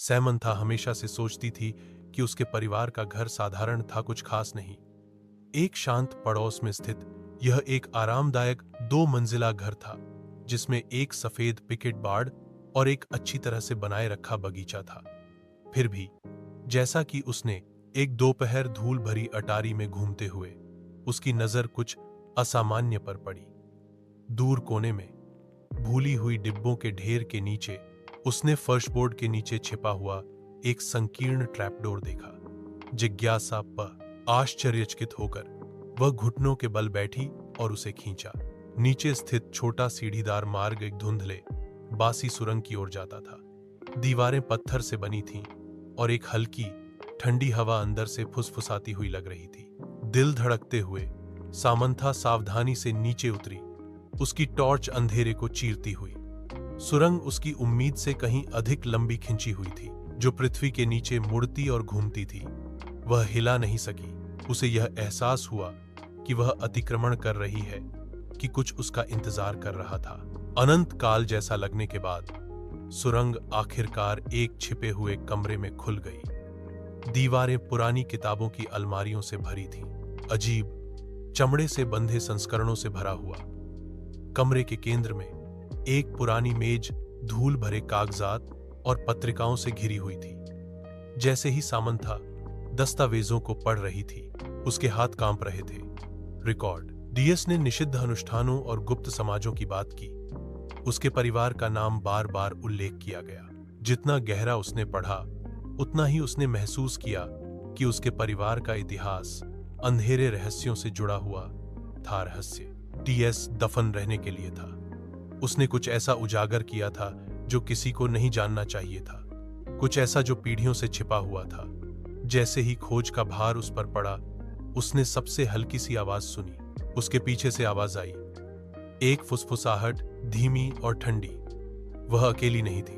Samantha हमेशा से सोचती थी कि उसके परिवार का घर साधारण था, कुछ खास नहीं। एक शांत पड़ोस में स्थित यह एक आरामदायक 2 मंजिला घर था, जिसमें एक सफेद पिकेट बाड़ और एक अच्छी तरह से बनाए रखा बगीचा था। फिर भी जैसा कि उसने एक दोपहर धूल भरी अटारी में घूमते हुए उसकी नजर कुछ असामान्य पर पड़ी। दूर कोने में भूली हुई डिब्बों के ढेर के नीचे उसने फर्शबोर्ड के नीचे छिपा हुआ एक संकीर्ण ट्रैपडोर देखा। जिज्ञासा पर आश्चर्यचकित होकर वह घुटनों के बल बैठी और उसे खींचा। नीचे स्थित छोटा सीढ़ीदार मार्ग एक धुंधले बासी सुरंग की ओर जाता था। दीवारें पत्थर से बनी थीं और एक हल्की ठंडी हवा अंदर से फुसफुसाती हुई लग रही थी। दिल धड़कते हुए सामंथा सावधानी से नीचे उतरी, उसकी टॉर्च अंधेरे को चीरती हुई। सुरंग उसकी उम्मीद से कहीं अधिक लंबी खिंची हुई थी, जो पृथ्वी के नीचे मुड़ती और घूमती थी। वह हिला नहीं सकी। उसे यह एहसास हुआ कि वह अतिक्रमण कर रही है, कि कुछ उसका इंतजार कर रहा था। अनंत काल जैसा लगने के बाद सुरंग आखिरकार एक छिपे हुए कमरे में खुल गई। दीवारें पुरानी किताबों की अलमारियों से भरी थीं, अजीब चमड़े से बंधे संस्करणों से भरा हुआ। कमरे के केंद्र में एक पुरानी मेज धूल भरे कागजात और पत्रिकाओं से घिरी हुई थी। जैसे ही सामंथा दस्तावेजों को पढ़ रही थी, उसके हाथ कांप रहे थे। रिकॉर्ड। डीएस ने निषिद्ध अनुष्ठानों और गुप्त समाजों की बात की। उसके परिवार का नाम बार बार उल्लेख किया गया। जितना गहरा उसने पढ़ा, उतना ही उसने महसूस किया कि उसके परिवार का इतिहास अंधेरे रहस्यों से जुड़ा हुआ था। रहस्य डीएस दफन रहने के लिए था। उसने कुछ ऐसा उजागर किया था जो किसी को नहीं जानना चाहिए था, कुछ ऐसा जो पीढ़ियों से छिपा हुआ था। जैसे ही खोज का भार उस पर पड़ा, उसने सबसे हल्की सी आवाज सुनी। उसके पीछे से आवाज आई, एक फुसफुसाहट, धीमी और ठंडी। वह अकेली नहीं थी।